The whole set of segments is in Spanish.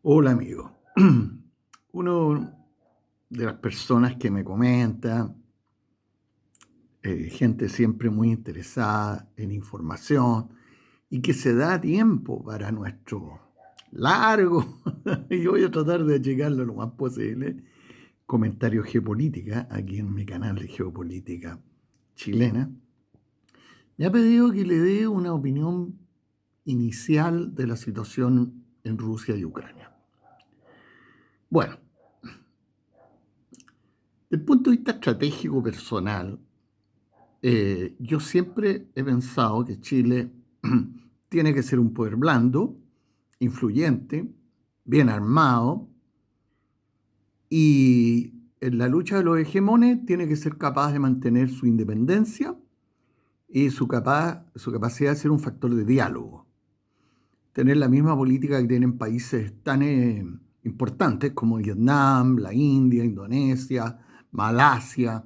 Hola amigo. Uno de las personas que me comenta, gente siempre muy interesada en información y que se da tiempo para nuestro largo, y voy a tratar de llegarlo lo más posible, comentario geopolítica, aquí en mi canal de geopolítica chilena, me ha pedido que le dé una opinión inicial de la situación en Rusia y Ucrania. Bueno, desde el punto de vista estratégico personal, yo siempre he pensado que Chile tiene que ser un poder blando, influyente, bien armado, y en la lucha de los hegemones tiene que ser capaz de mantener su independencia y su capacidad de ser un factor de diálogo. Tener la misma política que tienen países tan importantes como Vietnam, la India, Indonesia, Malasia,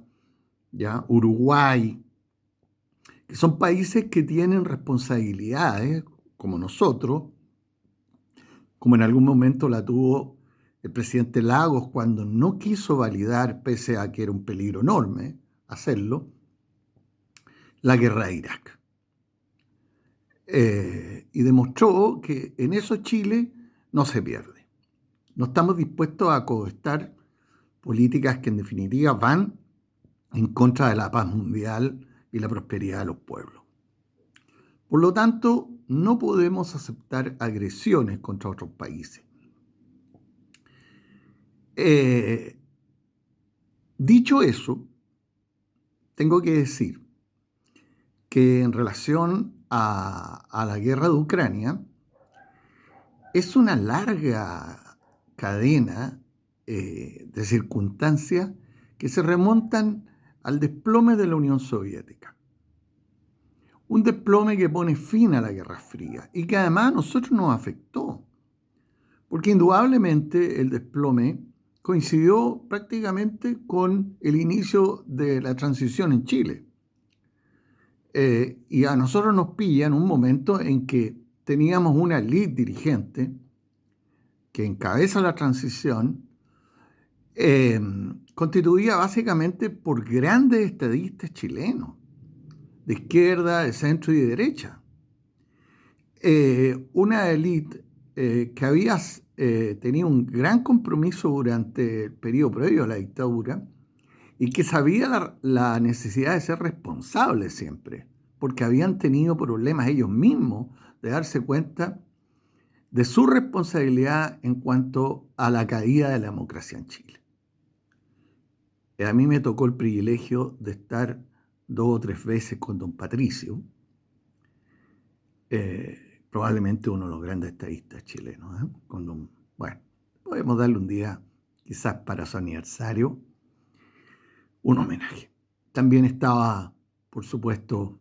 ¿ya? Uruguay, que son países que tienen responsabilidades, como nosotros, como en algún momento la tuvo el presidente Lagos cuando no quiso validar, pese a que era un peligro enorme hacerlo, la guerra de Irak. Y demostró que en eso Chile no se pierde. No estamos dispuestos a coestar políticas que en definitiva van en contra de la paz mundial y la prosperidad de los pueblos. Por lo tanto, no podemos aceptar agresiones contra otros países. Eh, Dicho eso, tengo que decir que en relación a la guerra de Ucrania, es una larga cadena de circunstancias que se remontan al desplome de la Unión Soviética. Un desplome que pone fin a la Guerra Fría y que además a nosotros nos afectó, porque indudablemente el desplome coincidió prácticamente con el inicio de la transición en Chile. Y a nosotros nos pilla en un momento en que teníamos una élite dirigente que encabeza la transición, eh, constituida básicamente por grandes estadistas chilenos, de izquierda, de centro y de derecha. Una élite que había tenido un gran compromiso durante el periodo previo a la dictadura y que sabía la necesidad de ser responsable siempre, porque habían tenido problemas ellos mismos de darse cuenta de su responsabilidad en cuanto a la caída de la democracia en Chile. A mí me tocó el privilegio de estar 2 o 3 veces con don Patricio, probablemente uno de los grandes estadistas chilenos. Bueno, podemos darle un día, quizás para su aniversario, un homenaje. También estaba, por supuesto,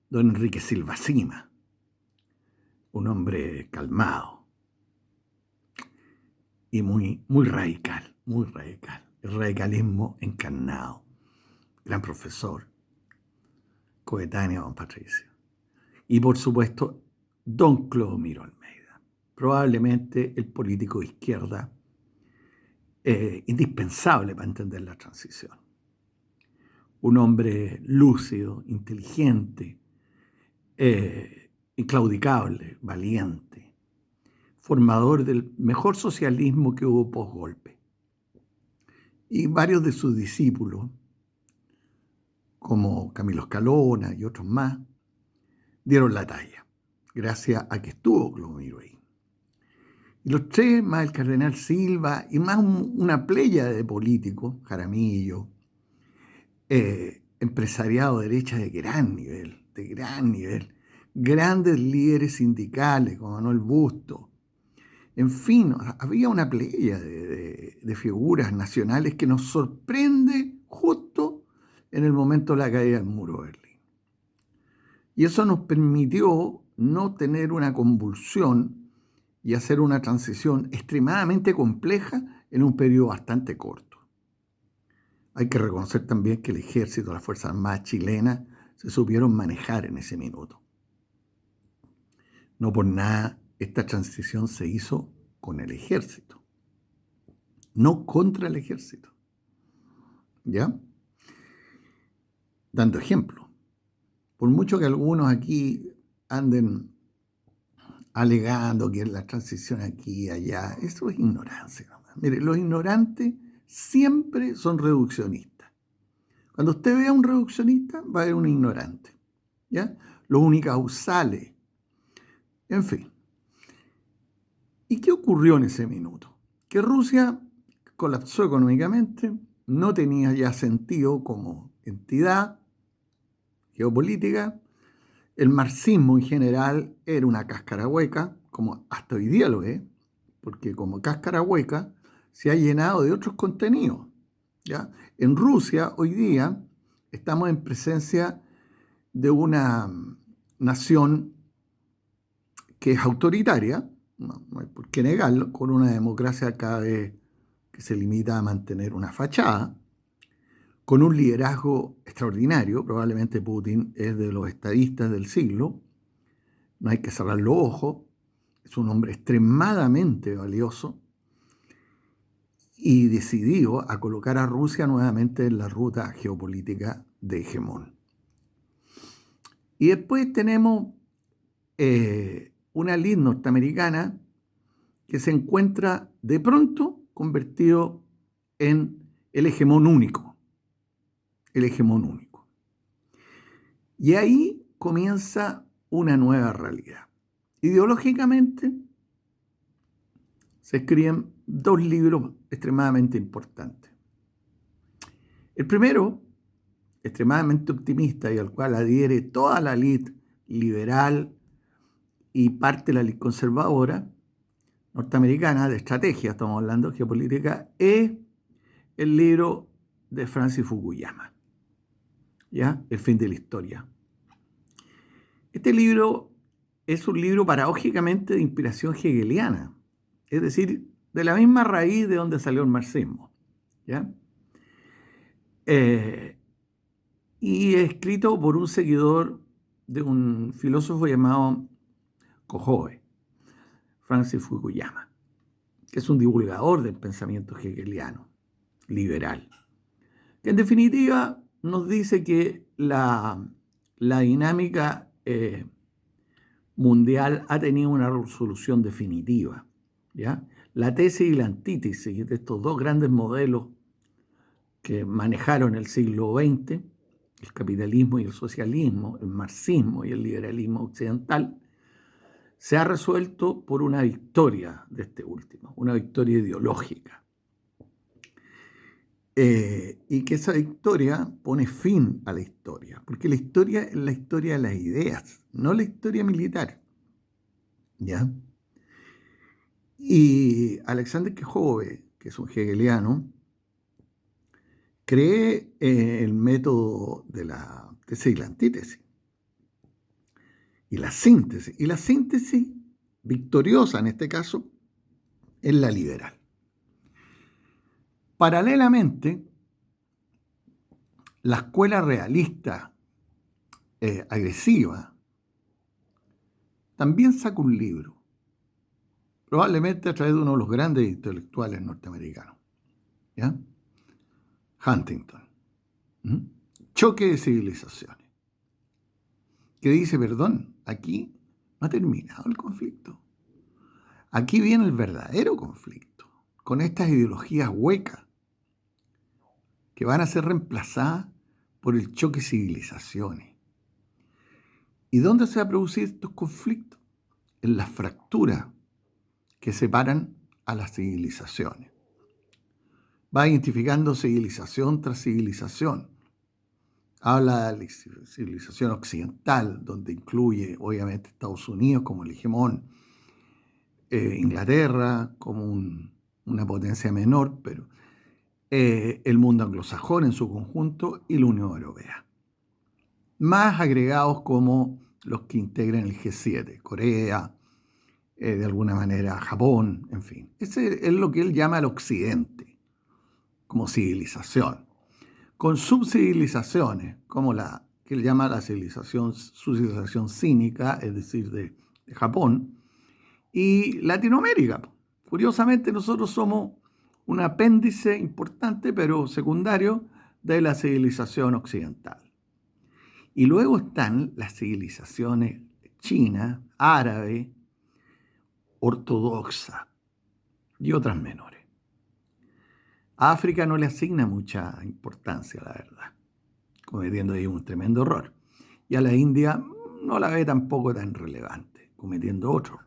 don Enrique Silva Sima, un hombre calmado y muy radical, muy radical. El radicalismo encarnado. Gran profesor, coetáneo a don Patricio. Y por supuesto, don Clodomiro Almeida, probablemente el político de izquierda indispensable para entender la transición. Un hombre lúcido, inteligente, inclaudicable, valiente, formador del mejor socialismo que hubo posgolpe. Y varios de sus discípulos, como Camilo Escalona y otros más, dieron la talla, gracias a que estuvo Clodomiro ahí. Y los tres, más el cardenal Silva, y más una playa de políticos, Jaramillo, empresariado de derecha de gran nivel, grandes líderes sindicales como Manuel Busto. En fin, había una playa de figuras nacionales que nos sorprende justo en el momento de la caída del muro de Berlín. Y eso nos permitió no tener una convulsión y hacer una transición extremadamente compleja en un periodo bastante corto. Hay que reconocer también que el ejército, las Fuerzas Armadas chilenas se supieron manejar en ese minuto. No por nada esta transición se hizo con el ejército, no contra el ejército. ¿Ya? Dando ejemplo. Por mucho que algunos aquí anden alegando que la transición aquí y allá, eso es ignorancia. Mire, los ignorantes siempre son reduccionistas. Cuando usted vea a un reduccionista, va a ver un ignorante. ¿Ya? Los unicausales. En fin. ¿Y qué ocurrió en ese minuto? Que Rusia colapsó económicamente, no tenía ya sentido como entidad geopolítica. El marxismo en general era una cáscara hueca, como hasta hoy día lo es, porque como cáscara hueca se ha llenado de otros contenidos. ¿Ya? En Rusia hoy día estamos en presencia de una nación que es autoritaria, no hay por qué negarlo, con una democracia cada vez que se limita a mantener una fachada, con un liderazgo extraordinario. Probablemente Putin es de los estadistas del siglo, no hay que cerrar los ojos, es un hombre extremadamente valioso y decidido a colocar a Rusia nuevamente en la ruta geopolítica de hegemón. Y después tenemos una elite norteamericana que se encuentra de pronto convertido en el hegemón único. El hegemón único. Y ahí comienza una nueva realidad. Ideológicamente se escriben dos libros extremadamente importantes. El primero, extremadamente optimista y al cual adhiere toda la élite liberal y parte de la élite conservadora norteamericana de estrategia, estamos hablando de geopolítica, es el libro de Francis Fukuyama, ¿ya? El fin de la historia. Este libro es un libro paradójicamente de inspiración hegeliana, es decir, de la misma raíz de donde salió el marxismo, ¿ya? Y escrito por un seguidor de un filósofo llamado Kohoe, Francis Fukuyama, que es un divulgador del pensamiento hegeliano, liberal, que en definitiva nos dice que la dinámica mundial ha tenido una resolución definitiva, ¿ya? La tesis y la antítesis de estos dos grandes modelos que manejaron el siglo XX, el capitalismo y el socialismo, el marxismo y el liberalismo occidental, se ha resuelto por una victoria de este último, una victoria ideológica. Y que esa victoria pone fin a la historia, porque la historia es la historia de las ideas, no la historia militar. ¿Ya? Y Alexander Kohoe, que es un hegeliano, cree el método de la tesis y la antítesis. Y la síntesis. Y la síntesis victoriosa en este caso es la liberal. Paralelamente, la escuela realista agresiva también saca un libro, probablemente a través de uno de los grandes intelectuales norteamericanos, ¿ya? Huntington. Choque de civilizaciones, que dice, perdón, aquí no ha terminado el conflicto. Aquí viene el verdadero conflicto, con estas ideologías huecas que van a ser reemplazadas por el choque de civilizaciones. ¿Y dónde se va a producir estos conflictos? En las fracturas que separan a las civilizaciones. Va identificando civilización tras civilización. Habla de la civilización occidental, donde incluye obviamente Estados Unidos como el hegemón, Inglaterra como una potencia menor, pero el mundo anglosajón en su conjunto y la Unión Europea. Más agregados como los que integran el G7, Corea, de alguna manera Japón, en fin. Ese es lo que él llama el occidente, como civilización. Con subcivilizaciones, como la que él llama la civilización, su civilización cínica, es decir, de Japón, y Latinoamérica. Curiosamente, nosotros somos un apéndice importante, pero secundario, de la civilización occidental. Y luego están las civilizaciones china, árabe, ortodoxa y otras menores. A África no le asigna mucha importancia, la verdad, cometiendo ahí un tremendo error. Y a la India no la ve tampoco tan relevante, cometiendo otro error.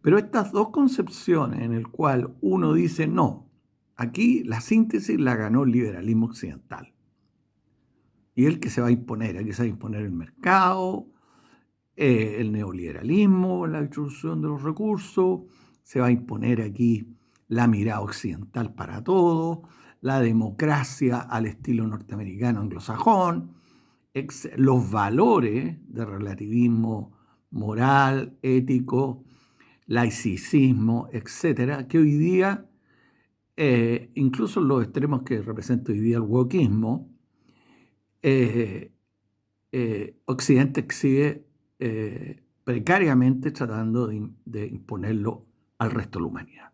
Pero estas dos concepciones en el cual uno dice, no, aquí la síntesis la ganó el liberalismo occidental. Y el que se va a imponer, aquí se va a imponer el mercado, el neoliberalismo, la distribución de los recursos, se va a imponer aquí la mirada occidental para todo, la democracia al estilo norteamericano anglosajón, los valores de relativismo moral, ético, laicismo, etcétera, que hoy día, incluso en los extremos que representa hoy día el wokismo, Occidente exhibe precariamente tratando de imponerlo al resto de la humanidad.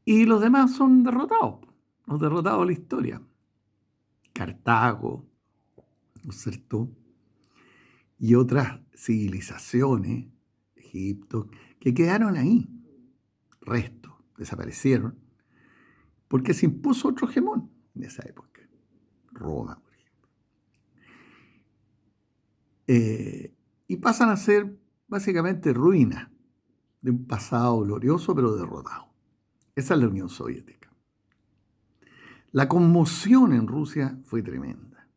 Y los demás son derrotados, los derrotados de la historia. Cartago, ¿no es cierto? Y otras civilizaciones, Egipto, que quedaron ahí, restos, desaparecieron, porque se impuso otro hegemón en esa época, Roma, por ejemplo. Y pasan a ser básicamente ruinas de un pasado glorioso pero derrotado. Esa es la Unión Soviética. La conmoción en Rusia fue tremenda.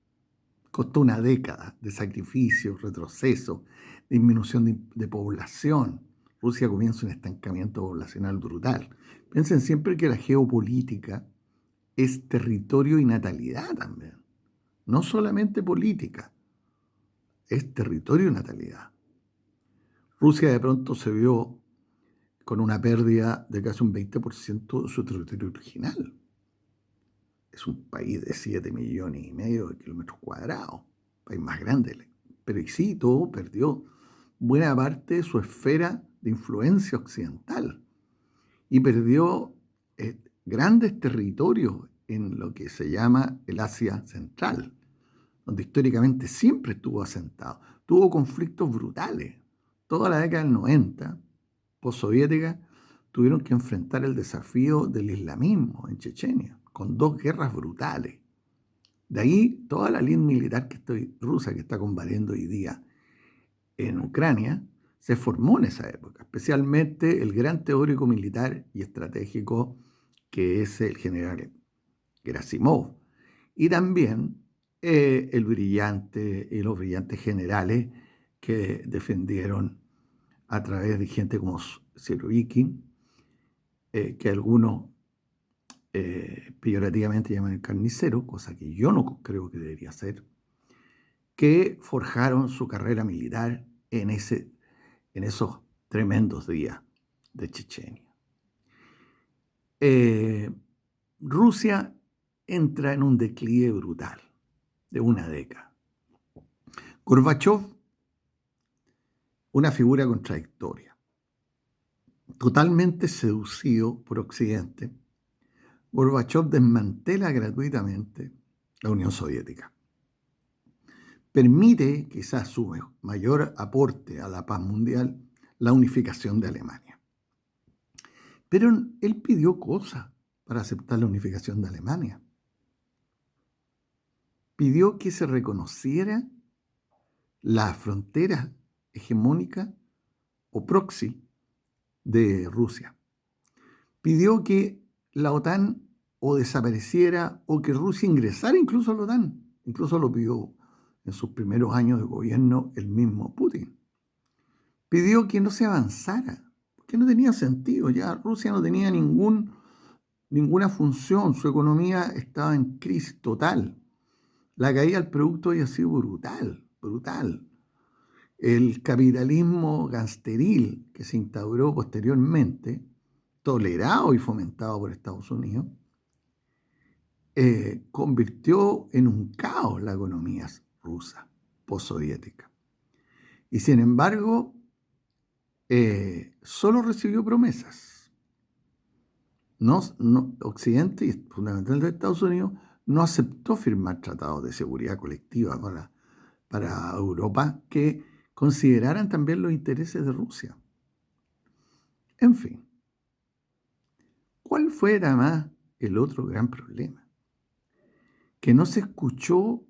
Costó una década de sacrificios, retroceso, disminución de población. Rusia comienza un estancamiento poblacional brutal. Piensen siempre que la geopolítica es territorio y natalidad también. No solamente política, es territorio y natalidad. Rusia de pronto se vio con una pérdida de casi un 20% de su territorio original. Es un país de 7,5 millones de kilómetros cuadrados, país más grande. Pero sí, todo perdió buena parte de su esfera de influencia occidental y perdió grandes territorios en lo que se llama el Asia Central, donde históricamente siempre estuvo asentado. Tuvo conflictos brutales. Toda la década del 90, postsoviética, tuvieron que enfrentar el desafío del islamismo en Chechenia, con 2 guerras brutales. De ahí toda la línea militar rusa que está combatiendo hoy día en Ucrania se formó en esa época, especialmente el gran teórico militar y estratégico que es el general Gerasimov, y también los brillantes generales que defendieron a través de gente como Surovikin, que algunos peyorativamente llaman el carnicero, cosa que yo no creo que debería ser, que forjaron su carrera militar en esos tremendos días de Chechenia. Rusia entra en un declive brutal de una década. Gorbachov, una figura contradictoria, totalmente seducido por Occidente, Gorbachov desmantela gratuitamente la Unión Soviética. Permite, quizás su mayor aporte a la paz mundial, la unificación de Alemania. Pero él pidió cosas para aceptar la unificación de Alemania. Pidió que se reconociera la frontera hegemónica o proxy de Rusia. Pidió que la OTAN o desapareciera o que Rusia ingresara incluso a la OTAN. Incluso lo pidió en sus primeros años de gobierno el mismo Putin. Pidió que no se avanzara, porque no tenía sentido. Ya Rusia no tenía ninguna función, su economía estaba en crisis total. La caída del producto había sido brutal. El capitalismo gangsteril que se instauró posteriormente, tolerado y fomentado por Estados Unidos, convirtió en un caos la economía rusa, postsoviética. Y sin embargo, solo recibió promesas. Occidente, y fundamentalmente Estados Unidos, no aceptó firmar tratados de seguridad colectiva para Europa que consideraran también los intereses de Rusia. En fin, ¿cuál fue además el otro gran problema? Que no se escuchó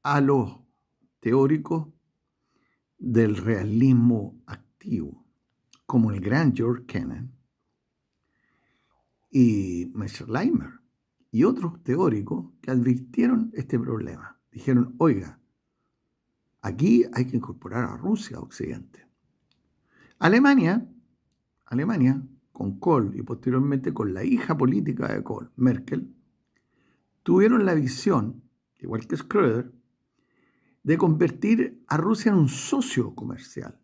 a los teóricos del realismo activo, como el gran George Kennan y Mearsheimer y otros teóricos que advirtieron este problema. Dijeron, oiga, aquí hay que incorporar a Rusia a Occidente. Alemania, con Kohl y posteriormente con la hija política de Kohl, Merkel, tuvieron la visión, igual que Schröder, de convertir a Rusia en un socio comercial.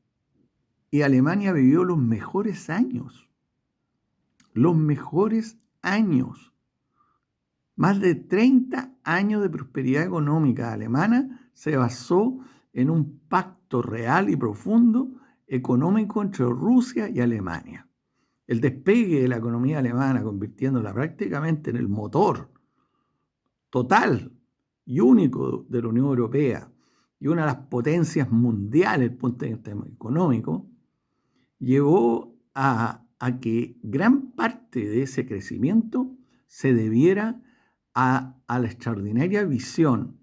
Y Alemania vivió los mejores años. Más de 30 años de prosperidad económica alemana se basó en un pacto real y profundo económico entre Rusia y Alemania. El despegue de la economía alemana, convirtiéndola prácticamente en el motor total y único de la Unión Europea y una de las potencias mundiales desde el punto de vista económico, llevó a que gran parte de ese crecimiento se debiera a la extraordinaria visión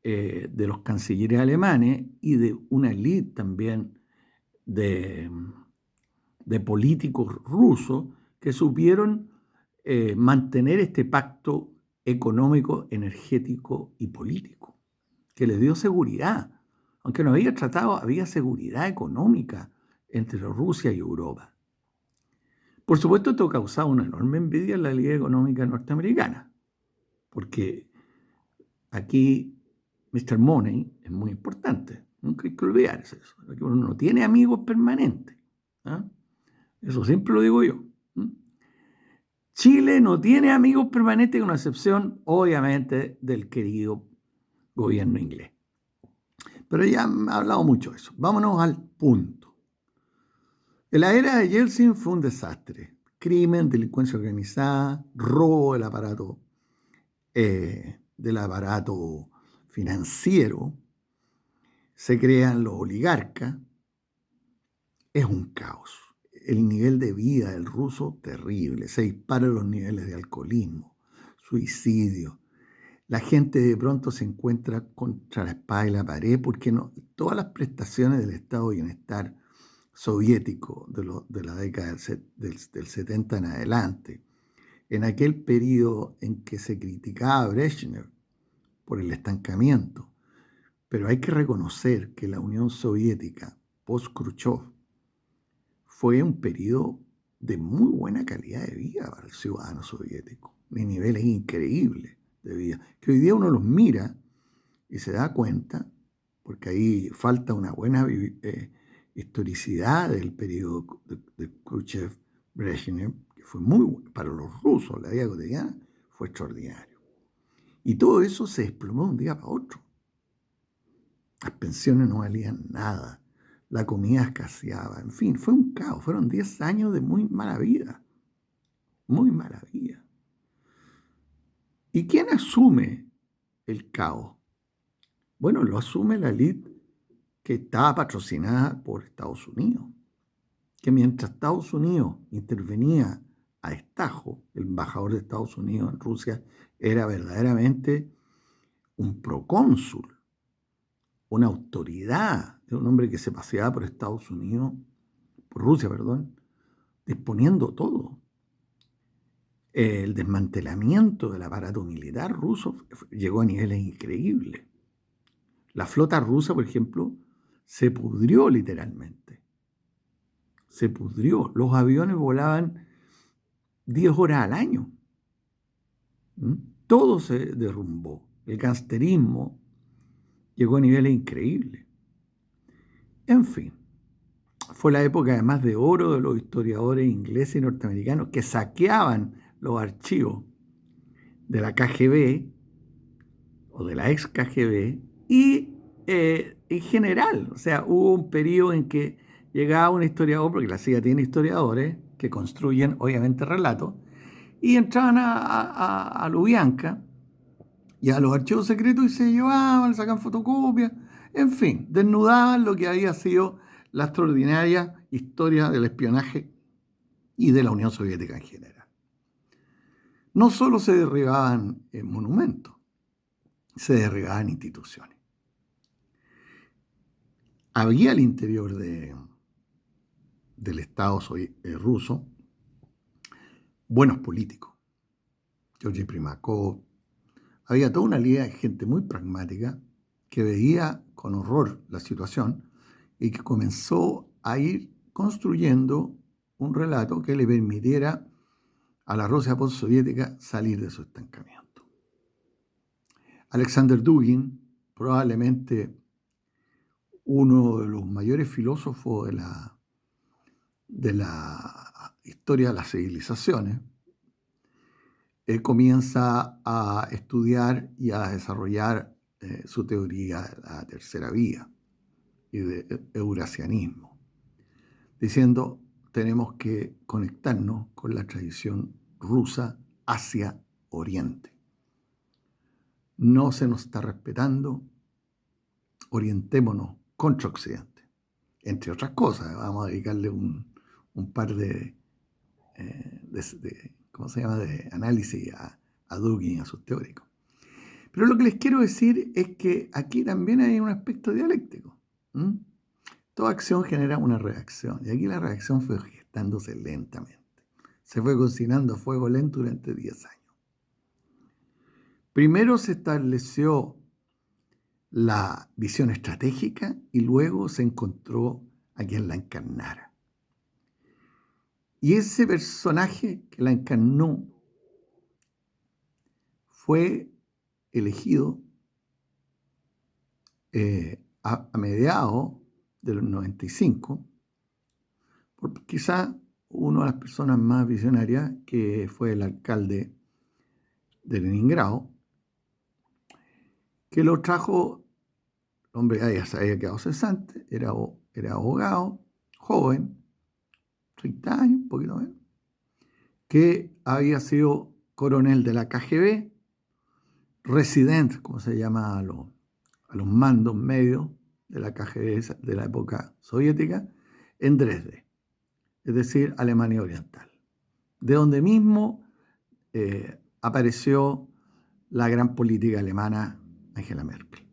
de los cancilleres alemanes y de una élite también de políticos rusos que supieron mantener este pacto económico, energético y político, que les dio seguridad. Aunque no había tratado, había seguridad económica entre Rusia y Europa. Por supuesto, esto causaba una enorme envidia en la Liga Económica Norteamericana, porque aquí Mr. Money es muy importante. Nunca hay que olvidarse eso. Aquí uno no tiene amigos permanentes. Eso siempre lo digo yo. Chile no tiene amigos permanentes, con excepción, obviamente, del querido gobierno inglés. Pero ya he hablado mucho de eso. Vámonos al punto. La era de Yeltsin fue un desastre. Crimen, delincuencia organizada, robo del aparato financiero, se crean los oligarcas, es un caos. El nivel de vida del ruso, terrible. Se disparan los niveles de alcoholismo, suicidio. La gente de pronto se encuentra contra la espada y la pared porque todas las prestaciones del estado de bienestar soviético de la década del 70 en adelante, en aquel periodo en que se criticaba a Brezhnev por el estancamiento, pero hay que reconocer que la Unión Soviética post-Khrushchev fue un periodo de muy buena calidad de vida para el ciudadano soviético, de niveles increíbles de vida, que hoy día uno los mira y se da cuenta, porque ahí falta una buena historicidad del periodo de Khrushchev-Brezhnev, que fue muy bueno para los rusos, la vida cotidiana fue extraordinario. Y todo eso se desplomó de un día para otro. Las pensiones no valían nada, la comida escaseaba, en fin, fue un caos. Fueron 10 años de muy mala vida, muy mala vida. ¿Y quién asume el caos? Bueno, lo asume la élite que estaba patrocinada por Estados Unidos, que mientras Estados Unidos intervenía a destajo, el embajador de Estados Unidos en Rusia era verdaderamente un procónsul, una autoridad, un hombre que se paseaba por Estados Unidos, por Rusia, disponiendo todo. El desmantelamiento del aparato militar ruso llegó a niveles increíbles. La flota rusa, por ejemplo, se pudrió literalmente. Se pudrió. Los aviones volaban 10 horas al año. Todo se derrumbó. El gangsterismo llegó a niveles increíbles. En fin, fue la época además de oro de los historiadores ingleses y norteamericanos que saqueaban los archivos de la KGB o de la ex KGB y en general, o sea, hubo un periodo en que llegaba un historiador, porque la CIA tiene historiadores que construyen obviamente relatos, y entraban a Lubyanka y a los archivos secretos y se llevaban, sacan fotocopias, en fin, desnudaban lo que había sido la extraordinaria historia del espionaje y de la Unión Soviética en general. No solo se derribaban monumentos, se derribaban instituciones. Había al interior del Estado ruso buenos políticos. Georgi Primakov. Había toda una liga de gente muy pragmática que veía con horror la situación y que comenzó a ir construyendo un relato que le permitiera a la Rusia postsoviética salir de su estancamiento. Alexander Dugin, probablemente uno de los mayores filósofos de la historia de las civilizaciones, comienza a estudiar y a desarrollar su teoría de la tercera vía y de eurasianismo, diciendo tenemos que conectarnos con la tradición rusa hacia Oriente. No se nos está respetando, orientémonos contra Occidente. Entre otras cosas, vamos a dedicarle un par ¿cómo se llama?, de análisis a Dugin y a sus teóricos. Pero lo que les quiero decir es que aquí también hay un aspecto dialéctico. Toda acción genera una reacción, y aquí la reacción fue gestándose lentamente. Se fue cocinando a fuego lento durante 10 años. Primero se estableció la visión estratégica y luego se encontró a quien la encarnara. Y ese personaje que la encarnó fue elegido a mediados de los 95 por quizá una de las personas más visionarias, que fue el alcalde de Leningrado, que lo trajo, el hombre ya se había quedado cesante, era abogado, joven, 30 años, un poquito menos, que había sido coronel de la KGB, residente, como se llama a los mandos medios de la KGB de la época soviética, en Dresde, es decir, Alemania Oriental, de donde mismo apareció la gran política alemana Angela Merkel.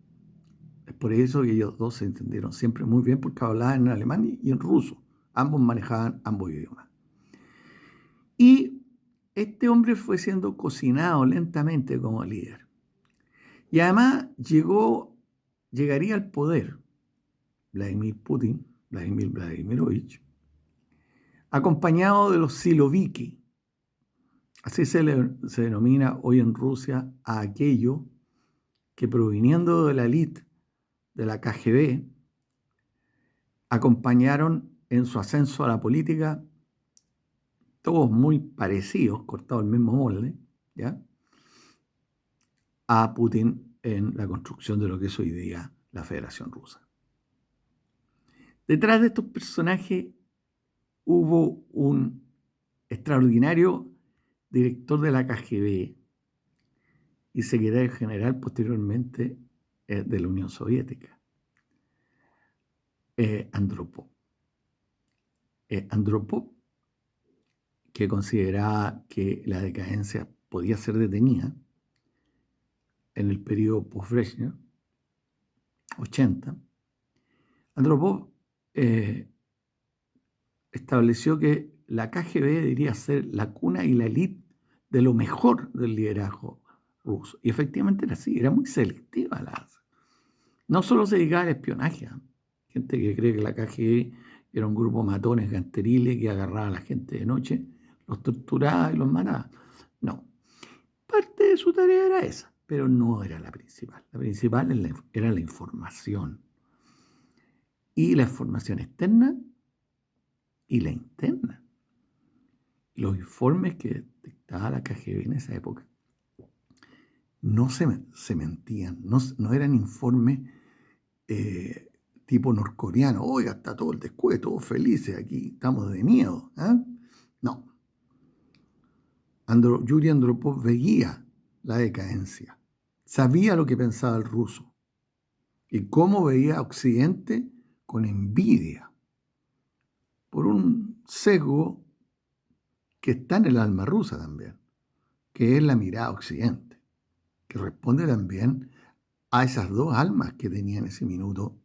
Es por eso que ellos dos se entendieron siempre muy bien, porque hablaban en alemán y en ruso. Ambos manejaban ambos idiomas. Y este hombre fue siendo cocinado lentamente como líder. Y además llegaría al poder Vladimir Vladimirovich, acompañado de los siloviki. Así se denomina hoy en Rusia a aquello que, proviniendo de la élite de la KGB, acompañaron en su ascenso a la política, todos muy parecidos, cortados el mismo molde, ¿ya?, a Putin en la construcción de lo que es hoy día la Federación Rusa. Detrás de estos personajes hubo un extraordinario director de la KGB y secretario general posteriormente de la Unión Soviética, Andropov. Andropov, que consideraba que la decadencia podía ser detenida en el periodo post-Brezhnev, 80, Andropov estableció que la KGB debería ser la cuna y la élite de lo mejor del liderazgo ruso. Y efectivamente era así, era muy selectiva. No solo se dedicaba al espionaje, gente que cree que la KGB era un grupo de matones ganteriles que agarraba a la gente de noche, los torturaba y los mataba. No, parte de su tarea era esa, pero no era la principal. La principal era la información. Y la información externa y la interna. Los informes que dictaba la KGB en esa época no se mentían, no eran informes tipo norcoreano. Oiga, está todo el descuido, todos felices aquí, estamos de miedo. No. Yuri Andropov veía la decadencia, sabía lo que pensaba el ruso y cómo veía a Occidente con envidia por un sesgo que está en el alma rusa también, que es la mirada a Occidente, que responde también a esas dos almas que tenía en ese minuto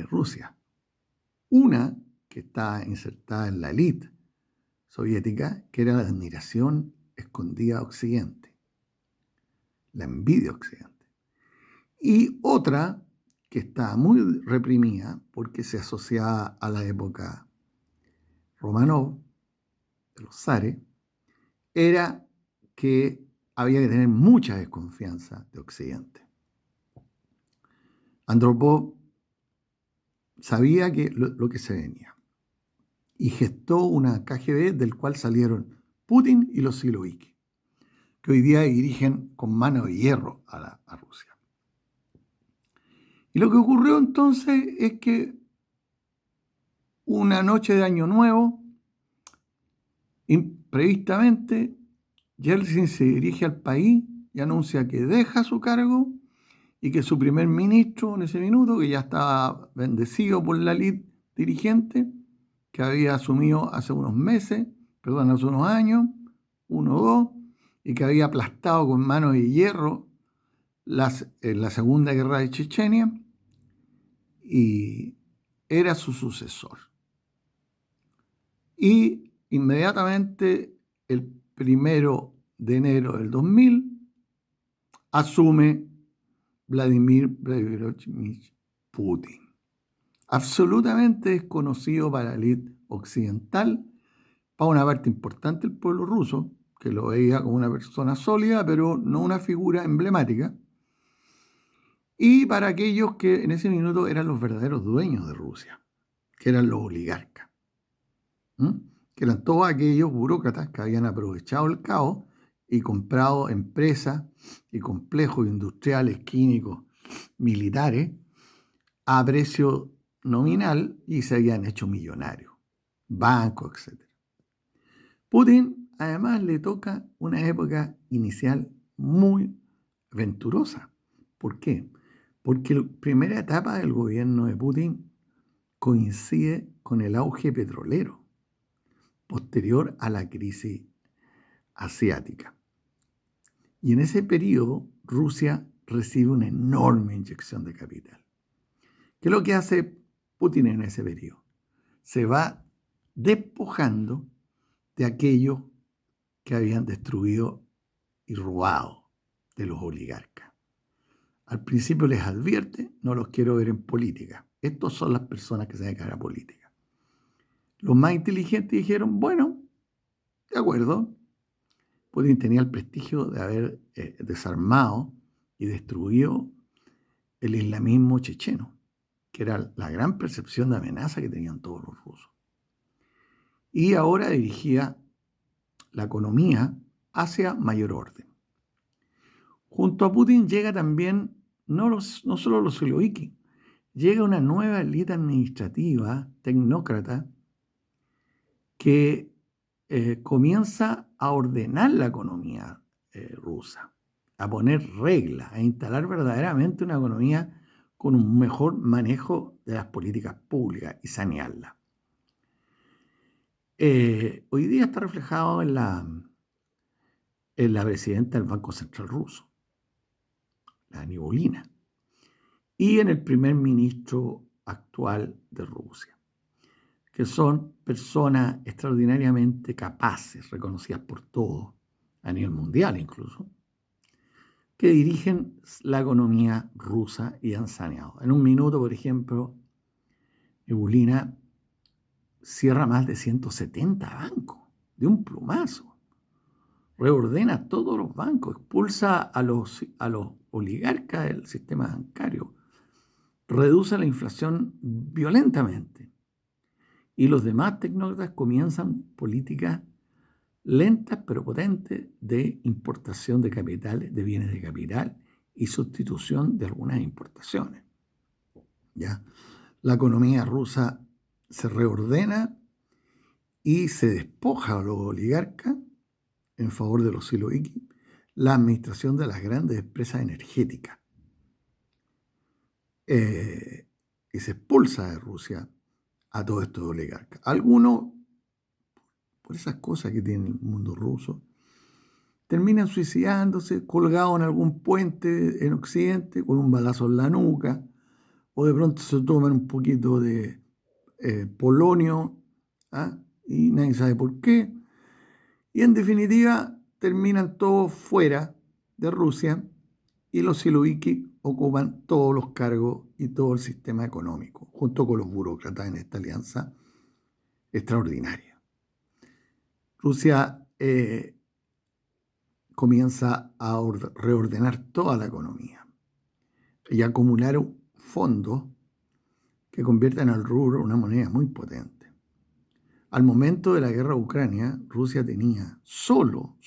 Rusia. Una que está insertada en la élite soviética, que era la admiración escondida a Occidente, la envidia a Occidente. Y otra que está muy reprimida porque se asociaba a la época Romanov, de los zares, era que había que tener mucha desconfianza de Occidente. Andropov sabía que lo que se venía y gestó una KGB del cual salieron Putin y los siloviki, que hoy día dirigen con mano de hierro a Rusia. Y lo que ocurrió entonces es que una noche de Año Nuevo, imprevistamente, Yeltsin se dirige al país y anuncia que deja su cargo y que su primer ministro en ese minuto, que ya estaba bendecido por la élite dirigente, que había asumido hace unos años, 1 o 2, y que había aplastado con mano de hierro en la Segunda Guerra de Chechenia, y era su sucesor. Y inmediatamente, el 1 de enero del 2000, asume Vladimir Vladimirovich Putin, absolutamente desconocido para la élite occidental, para una parte importante del pueblo ruso, que lo veía como una persona sólida, pero no una figura emblemática, y para aquellos que en ese minuto eran los verdaderos dueños de Rusia, que eran los oligarcas, que eran todos aquellos burócratas que habían aprovechado el caos y comprado empresas y complejos industriales, químicos, militares, a precio nominal y se habían hecho millonarios, bancos, etc. Putin además le toca una época inicial muy venturosa. ¿Por qué? Porque la primera etapa del gobierno de Putin coincide con el auge petrolero posterior a la crisis asiática. Y en ese periodo Rusia recibe una enorme inyección de capital. ¿Qué es lo que hace Putin en ese periodo? Se va despojando de aquellos que habían destruido y robado de los oligarcas. Al principio les advierte, no los quiero ver en política. Estos son las personas que se dedican a la política. Los más inteligentes dijeron, bueno, de acuerdo. Putin tenía el prestigio de haber desarmado y destruido el islamismo checheno, que era la gran percepción de amenaza que tenían todos los rusos. Y ahora dirigía la economía hacia mayor orden. Junto a Putin llega también, no solo los siloviki, llega una nueva élite administrativa, tecnócrata, que comienza a ordenar la economía rusa, a poner reglas, a instalar verdaderamente una economía con un mejor manejo de las políticas públicas y sanearla. Hoy día está reflejado en la presidenta del Banco Central ruso, la Nivolina, y en el primer ministro actual de Rusia, que son personas extraordinariamente capaces, reconocidas por todos, a nivel mundial incluso, que dirigen la economía rusa y han saneado. En un minuto, por ejemplo, Nivolina cierra más de 170 bancos de un plumazo, reordena todos los bancos, expulsa a los oligarcas del sistema bancario, reduce la inflación violentamente y los demás tecnócratas comienzan políticas lentas pero potentes de importación de capitales, de bienes de capital y sustitución de algunas importaciones. ¿ya? La economía rusa se reordena y se despoja a los oligarcas en favor de los siloviki la administración de las grandes empresas energéticas. Y se expulsa de Rusia a todos estos oligarcas. Algunos, por esas cosas que tiene el mundo ruso, terminan suicidándose, colgados en algún puente en Occidente, con un balazo en la nuca, o de pronto se toman un poquito de polonio, ¿ah? Y nadie sabe por qué. Y en definitiva, terminan todos fuera de Rusia y los siloviki ocupan todos los cargos y todo el sistema económico, junto con los burócratas en esta alianza extraordinaria. Rusia comienza a reordenar toda la economía y a acumular fondos que convierten al rublo en una moneda muy potente. Al momento de la guerra de Ucrania, Rusia tenía solo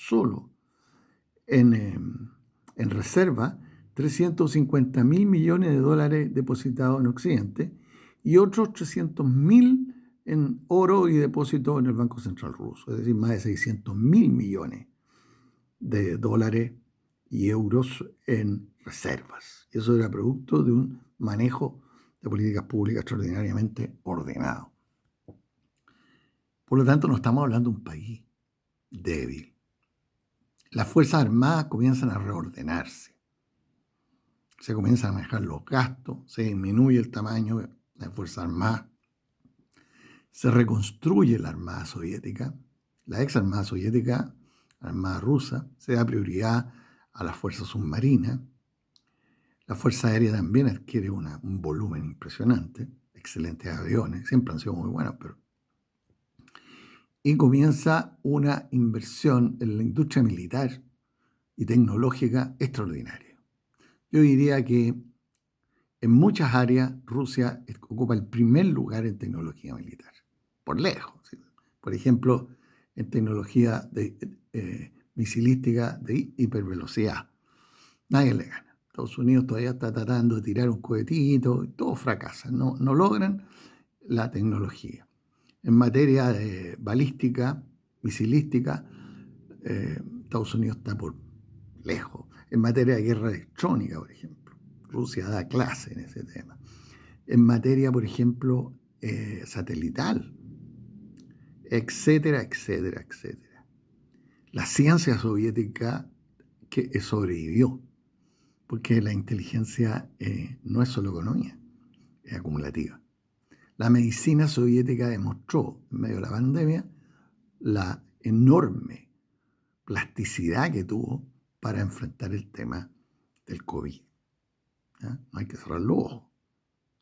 en reserva 350.000 millones de dólares depositados en Occidente y otros 300.000 en oro y depósitos en el Banco Central Ruso, es decir, más de 600.000 millones de dólares y euros en reservas. Y eso era producto de un manejo de políticas públicas extraordinariamente ordenado. Por lo tanto, no estamos hablando de un país débil. Las Fuerzas Armadas comienzan a reordenarse. Se comienzan a manejar los gastos, se disminuye el tamaño de las Fuerzas Armadas, se reconstruye la Armada Soviética, la ex Armada Soviética, la Armada Rusa, se da prioridad a las fuerzas submarinas, la Fuerza Aérea también adquiere un volumen impresionante, excelentes aviones, siempre han sido muy buenos, y comienza una inversión en la industria militar y tecnológica extraordinaria. Yo diría que en muchas áreas Rusia ocupa el primer lugar en tecnología militar, por lejos. ¿Sí? Por ejemplo, en tecnología misilística de hipervelocidad. Nadie le gana. Estados Unidos todavía está tratando de tirar un cohetito, todos fracasan, no logran la tecnología. En materia de balística, misilística, Estados Unidos está por lejos. En materia de guerra electrónica, por ejemplo, Rusia da clase en ese tema. En materia, por ejemplo, satelital, etcétera, etcétera, etcétera. La ciencia soviética que sobrevivió, porque la inteligencia no es solo economía, es acumulativa. La medicina soviética demostró, en medio de la pandemia, la enorme plasticidad que tuvo para enfrentar el tema del COVID. ¿Ya? No hay que cerrar los ojos.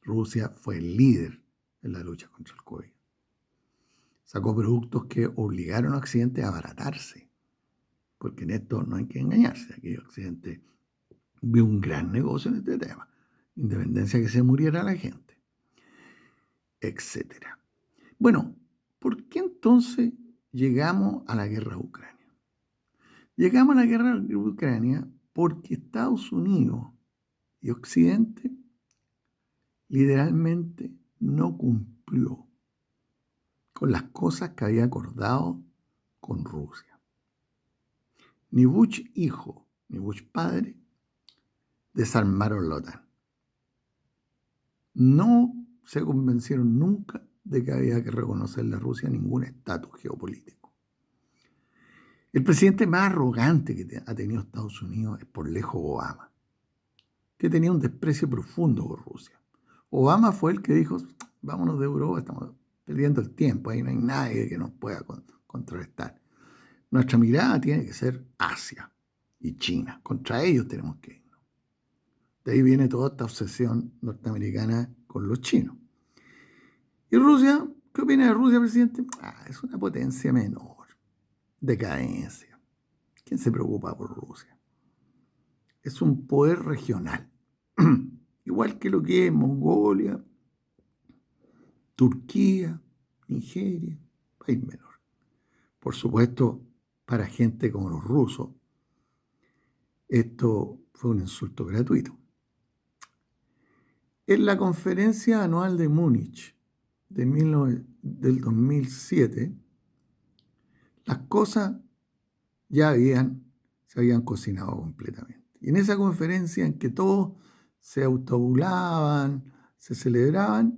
Rusia fue el líder en la lucha contra el COVID. Sacó productos que obligaron a Occidente a abaratarse, porque en esto no hay que engañarse. Aquí Occidente vio un gran negocio en este tema, independencia que se muriera la gente, etcétera. Bueno, ¿por qué entonces llegamos a la guerra de Ucrania? Llegamos a la guerra de Ucrania porque Estados Unidos y Occidente literalmente no cumplió con las cosas que había acordado con Rusia. Ni Bush hijo, ni Bush padre desarmaron la OTAN. No se convencieron nunca de que había que reconocerle a Rusia ningún estatus geopolítico. El presidente más arrogante que ha tenido Estados Unidos es por lejos Obama, que tenía un desprecio profundo por Rusia. Obama fue el que dijo, vámonos de Europa, estamos perdiendo el tiempo, ahí no hay nadie que nos pueda contrarrestar. Nuestra mirada tiene que ser Asia y China, contra ellos tenemos que irnos. De ahí viene toda esta obsesión norteamericana con los chinos. ¿Y Rusia? ¿Qué opina de Rusia, presidente? Es una potencia menor, decadencia. ¿Quién se preocupa por Rusia? Es un poder regional, igual que lo que es Mongolia, Turquía, Nigeria, país menor. Por supuesto, para gente como los rusos, esto fue un insulto gratuito. En la conferencia anual de Múnich del 2007, las cosas ya se habían cocinado completamente. Y en esa conferencia en que todos se autobulaban, se celebraban,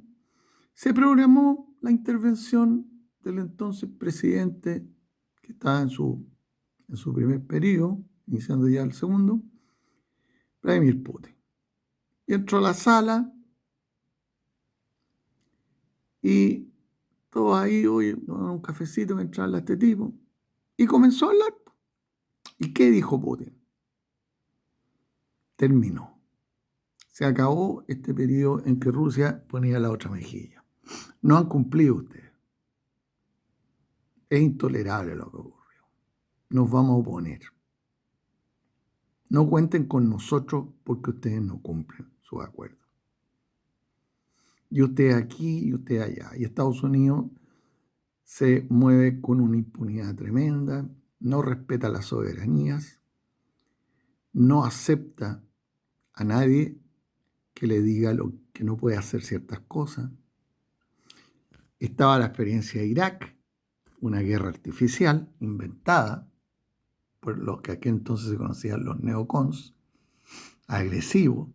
se programó la intervención del entonces presidente, que estaba en su primer periodo, iniciando ya el segundo, Vladimir Putin. Y entró a la sala y todos ahí, oye, un cafecito mientras habla este tipo. Y comenzó a hablar. ¿Y qué dijo Putin? Terminó. Se acabó este periodo en que Rusia ponía la otra mejilla. No han cumplido ustedes. Es intolerable lo que ocurrió. Nos vamos a oponer. No cuenten con nosotros porque ustedes no cumplen sus acuerdos. Y usted aquí y usted allá. Y Estados Unidos se mueve con una impunidad tremenda, no respeta las soberanías, no acepta a nadie que le diga que no puede hacer ciertas cosas. Estaba la experiencia de Irak, una guerra artificial inventada por los que aquí entonces se conocían los neocons, agresivos,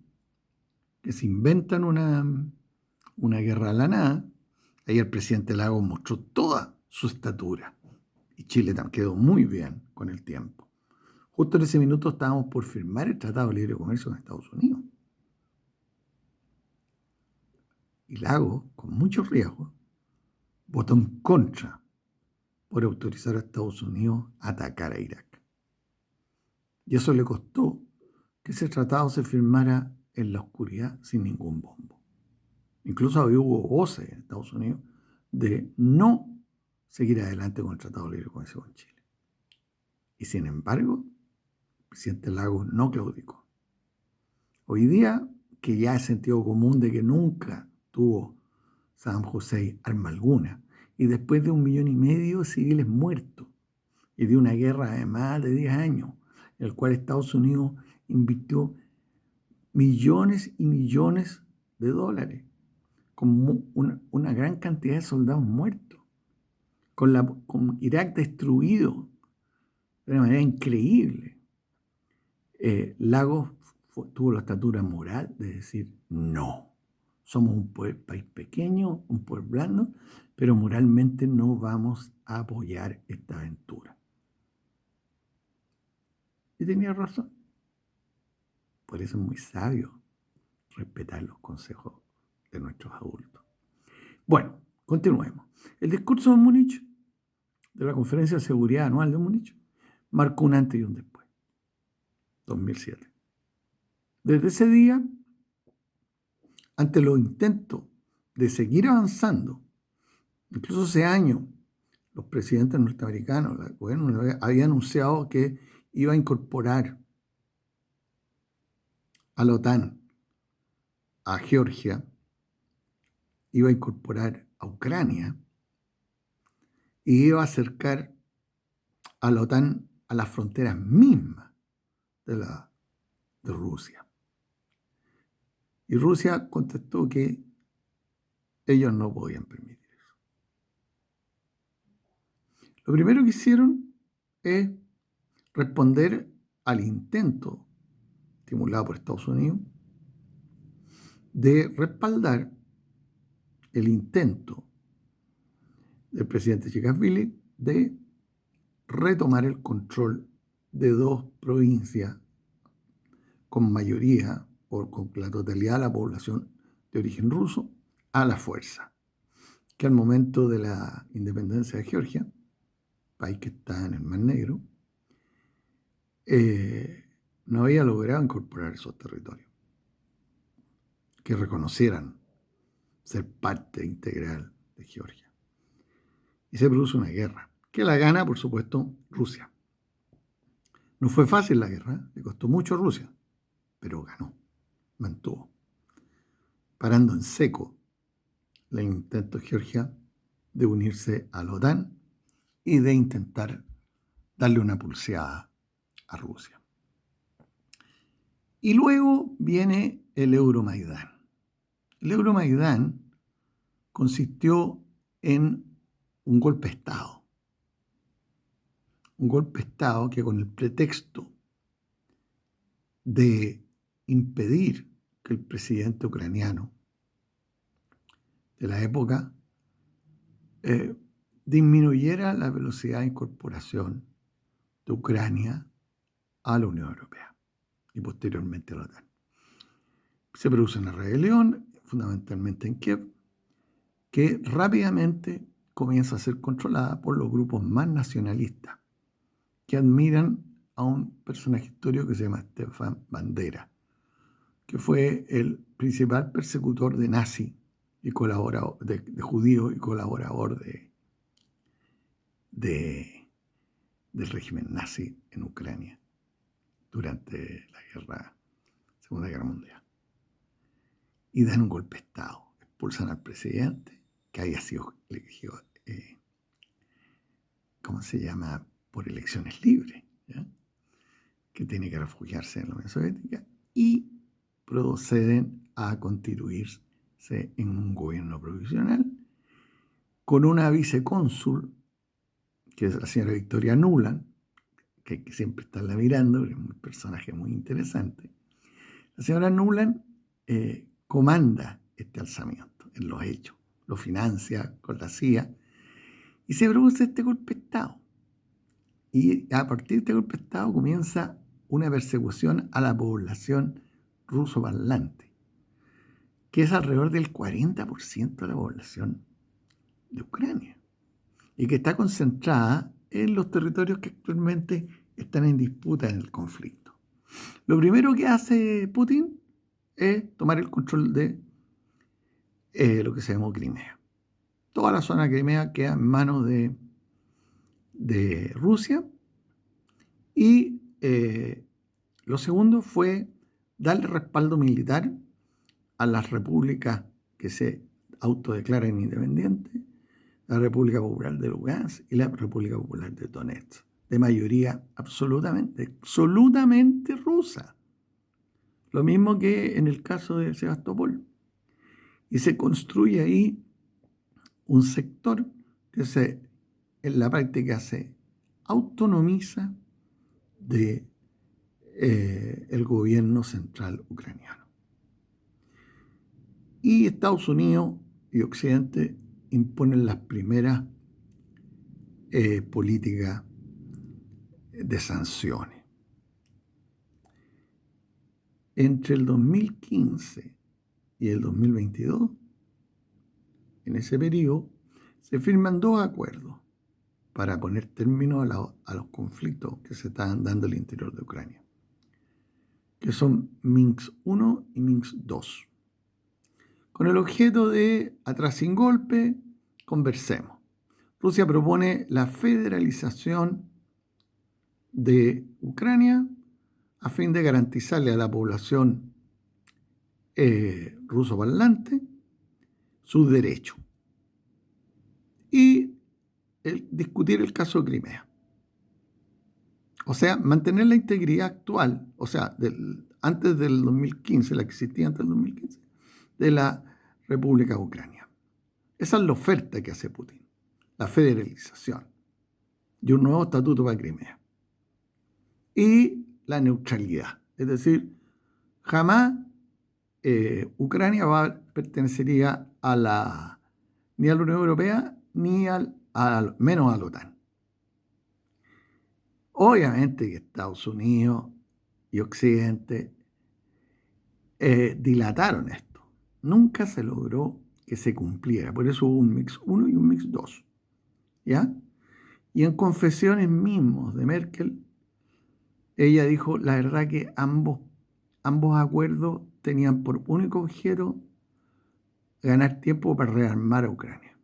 que se inventan una guerra a la nada. Ahí el presidente Lagos mostró toda su estatura y Chile quedó muy bien con el tiempo. Justo en ese minuto estábamos por firmar el Tratado de Libre Comercio con Estados Unidos. Y Lagos, con mucho riesgo, votó en contra por autorizar a Estados Unidos a atacar a Irak. Y eso le costó que ese tratado se firmara en la oscuridad sin ningún bombo. Incluso hubo voces en Estados Unidos de no seguir adelante con el Tratado de Libre Comercio con Chile. Y sin embargo, el presidente Lagos no claudicó. Hoy día, que ya es sentido común de que nunca tuvo Saddam Hussein arma alguna, y después de 1,5 millones de civiles muertos, y de una guerra de más de 10 años, en el cual Estados Unidos invirtió millones y millones de dólares, con una gran cantidad de soldados muertos, con Irak destruido de una manera increíble. Lagos tuvo la estatura moral de decir no. Somos un país pequeño, un pueblo blando, pero moralmente no vamos a apoyar esta aventura. Y tenía razón. Por eso es muy sabio respetar los consejos de nuestros adultos. Bueno, continuemos. El discurso de Múnich, de la Conferencia de Seguridad Anual de Múnich, marcó un antes y un después. 2007. Desde ese día, ante los intentos de seguir avanzando, incluso ese año, los presidentes norteamericanos, el gobierno había anunciado que iba a incorporar a la OTAN a Georgia, iba a incorporar a Ucrania y iba a acercar a la OTAN a las fronteras mismas de Rusia. Y Rusia contestó que ellos no podían permitir eso. Lo primero que hicieron es responder al intento, estimulado por Estados Unidos, de respaldar el intento del presidente Saakashvili de retomar el control de 2 provincias con mayoría o con la totalidad de la población de origen ruso a la fuerza, que al momento de la independencia de Georgia, país que está en el Mar Negro, no había logrado incorporar esos territorios, que reconocieran ser parte integral de Georgia. Y se produce una guerra, que la gana, por supuesto, Rusia. No fue fácil la guerra, le costó mucho a Rusia, pero ganó, mantuvo, parando en seco el intento de Georgia de unirse a la OTAN y de intentar darle una pulseada a Rusia. Y luego viene el Euromaidán. El Euromaidán consistió en un golpe de Estado. Un golpe de Estado que, con el pretexto de impedir que el presidente ucraniano de la época disminuyera la velocidad de incorporación de Ucrania a la Unión Europea y posteriormente a la OTAN. Se produce una rebelión, fundamentalmente en Kiev, que rápidamente comienza a ser controlada por los grupos más nacionalistas, que admiran a un personaje histórico que se llama Stefan Bandera, que fue el principal persecutor de nazi y colaborador de judíos y colaborador del régimen nazi en Ucrania durante la Segunda Guerra Mundial. Y dan un golpe de Estado, expulsan al presidente, que había sido elegido, por elecciones libres, ¿ya? Que tiene que refugiarse en la Unión Soviética, y proceden a constituirse en un gobierno provisional con una vicecónsul, que es la señora Victoria Nuland, que hay que siempre estarla mirando, es un personaje muy interesante. La señora Nuland comanda este alzamiento en los hechos, lo financia con la CIA, y se produce este golpe de Estado. Y a partir de este golpe de Estado comienza una persecución a la población ruso-parlante, que es alrededor del 40% de la población de Ucrania, y que está concentrada en los territorios que actualmente están en disputa en el conflicto. Lo primero que hace Putin es tomar el control de lo que se llamó Crimea. Toda la zona de Crimea queda en manos de Rusia, y lo segundo fue darle respaldo militar a las repúblicas que se autodeclaran independientes, la República Popular de Lugansk y la República Popular de Donetsk, de mayoría absolutamente rusa. Lo mismo que en el caso de Sebastopol. Y se construye ahí un sector que en la práctica se autonomiza de el gobierno central ucraniano. Y Estados Unidos y Occidente imponen las primeras políticas de sanciones. Entre el 2015 y el 2022, en ese periodo, se firman 2 acuerdos para poner término a los conflictos que se están dando al interior de Ucrania, que son Minsk I y Minsk II, con el objeto de, atrás sin golpe, conversemos. Rusia propone la federalización de Ucrania a fin de garantizarle a la población ruso-parlante sus derechos, y discutir el caso de Crimea. O sea, mantener la integridad actual, o sea, antes del 2015, la que existía antes del 2015, de la República de Ucrania. Esa es la oferta que hace Putin, la federalización y un nuevo estatuto para Crimea. Y la neutralidad, es decir, jamás Ucrania pertenecería ni a la Unión Europea ni menos a la OTAN. Obviamente que Estados Unidos y Occidente dilataron esto. Nunca se logró que se cumpliera. Por eso hubo un Minsk I y un Minsk II. ¿Ya? Y en confesiones mismos de Merkel, ella dijo, la verdad que ambos acuerdos tenían por único objeto ganar tiempo para rearmar a Ucrania.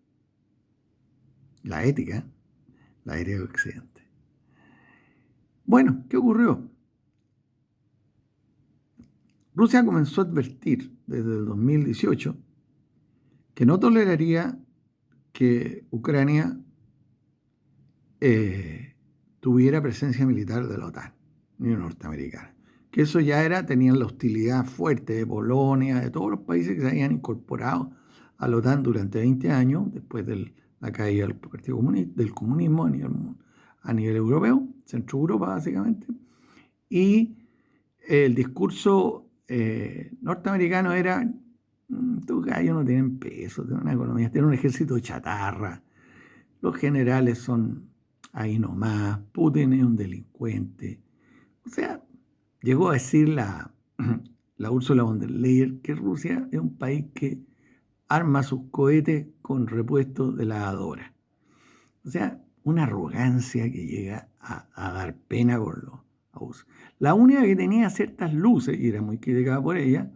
La ética de Occidente. Bueno, ¿qué ocurrió? Rusia comenzó a advertir desde el 2018 que no toleraría que Ucrania tuviera presencia militar de la OTAN ni norteamericana, que eso ya tenían la hostilidad fuerte de Polonia, de todos los países que se habían incorporado a la OTAN durante 20 años, después de la caída del Partido Comunista, del comunismo a nivel europeo, Centro Europa básicamente, y el discurso norteamericano era: estos gallos no tienen peso, tienen una economía, tienen un ejército de chatarra, los generales son ahí nomás, Putin es un delincuente. O sea, llegó a decir la Ursula von der Leyen que Rusia es un país que arma sus cohetes con repuestos de lavadora. O sea, una arrogancia que llega a dar pena con los abusos. La única que tenía ciertas luces, y era muy criticada por ella,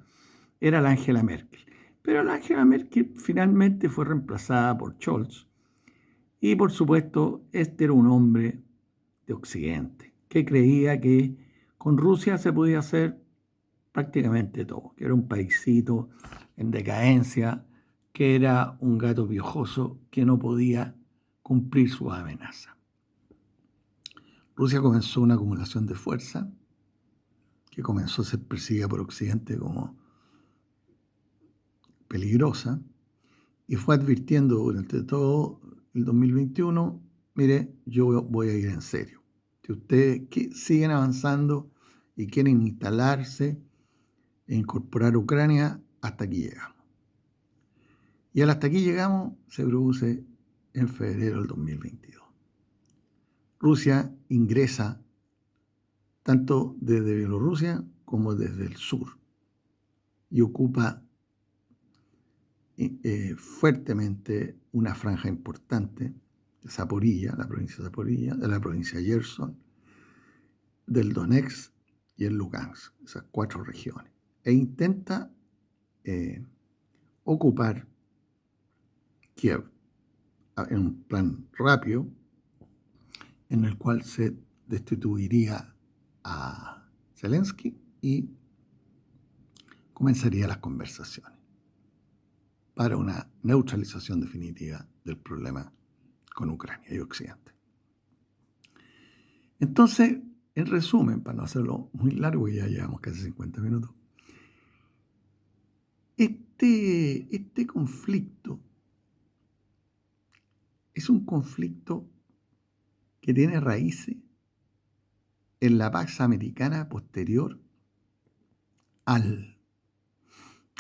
era la Angela Merkel. Pero la Angela Merkel finalmente fue reemplazada por Scholz. Y por supuesto, este era un hombre de Occidente, que creía que con Rusia se podía hacer prácticamente todo, que era un paisito en decadencia, que era un gato piojoso que no podía cumplir sus amenazas. Rusia comenzó una acumulación de fuerza que comenzó a ser percibida por Occidente como peligrosa y fue advirtiendo durante todo el 2021: mire, yo voy a ir en serio. Si ustedes siguen avanzando y quieren instalarse e incorporar Ucrania, hasta aquí llegamos. Y al hasta aquí llegamos se produce en febrero del 2022. Rusia ingresa tanto desde Bielorrusia como desde el sur y ocupa fuertemente una franja importante de Zaporilla, la provincia de Zaporilla, de la provincia de Gerson, del Donetsk y el Lugansk, esas 4 regiones, e intenta ocupar Kiev en un plan rápido en el cual se destituiría a Zelensky y comenzaría las conversaciones para una neutralización definitiva del problema con Ucrania y Occidente. Entonces, en resumen, para no hacerlo muy largo, ya llevamos casi 50 minutos, este conflicto es un conflicto que tiene raíces en la Pax Americana posterior a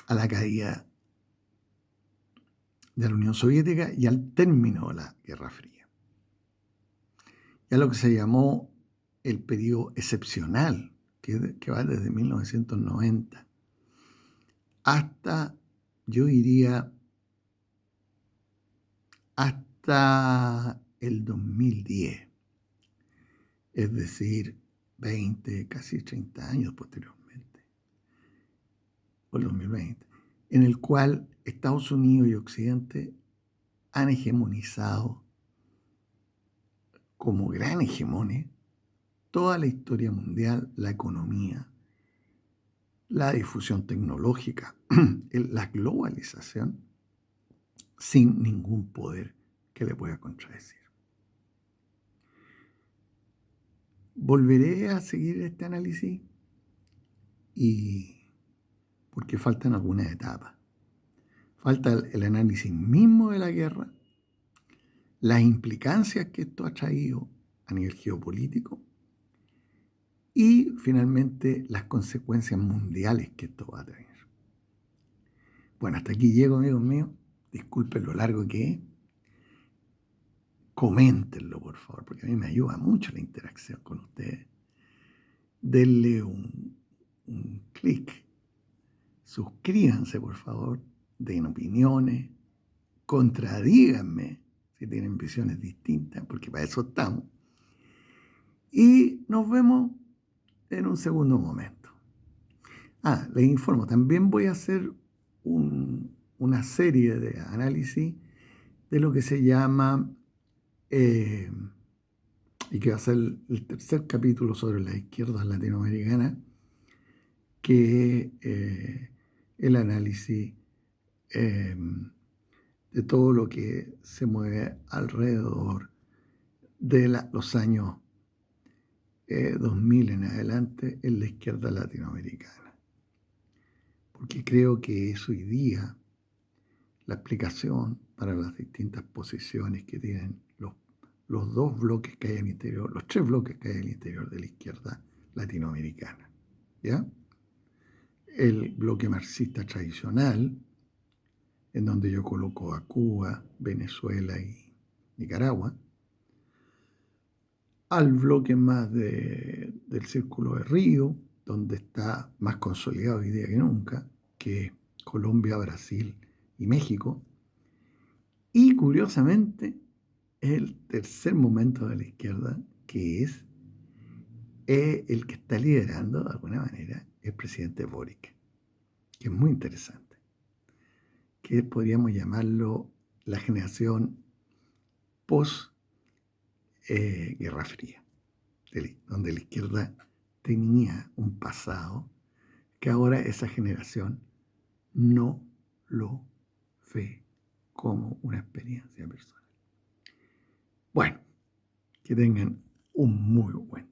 la caída de la Unión Soviética y al término de la Guerra Fría. Ya lo que se llamó el periodo excepcional, que va desde 1990 hasta, yo diría, hasta el 2010, es decir, 20, casi 30 años posteriormente, o el 2020, en el cual Estados Unidos y Occidente han hegemonizado como gran hegemones toda la historia mundial, la economía, la difusión tecnológica, la globalización, sin ningún poder que le pueda contradecir. Volveré a seguir este análisis porque faltan algunas etapas. Falta el análisis mismo de la guerra, las implicancias que esto ha traído a nivel geopolítico y finalmente las consecuencias mundiales que esto va a tener. Bueno, hasta aquí llego, amigos míos. Disculpen lo largo que es. Coméntenlo, por favor, porque a mí me ayuda mucho la interacción con ustedes. Denle un clic. Suscríbanse, por favor. Den opiniones. Contradíganme si tienen visiones distintas, porque para eso estamos. Y nos vemos en un segundo momento. Les informo, también voy a hacer una serie de análisis de lo que se llama, y que va a ser el tercer capítulo sobre las izquierdas latinoamericanas, que es el análisis de todo lo que se mueve alrededor de los años 2000 en adelante en la izquierda latinoamericana, porque creo que es hoy día la explicación para las distintas posiciones que tienen los dos bloques que hay al interior, los tres bloques que hay al interior de la izquierda latinoamericana. ¿Ya? El bloque marxista tradicional, en donde yo coloco a Cuba, Venezuela y Nicaragua, al bloque más del Círculo de Río, donde está más consolidado hoy día que nunca, que es Colombia, Brasil y México, y curiosamente el tercer momento de la izquierda, que es el que está liderando de alguna manera el presidente Boric, que es muy interesante, que podríamos llamarlo la generación post-Guerra Fría, donde la izquierda tenía un pasado que ahora esa generación no lo ve como una experiencia personal. Bueno, que tengan un muy buen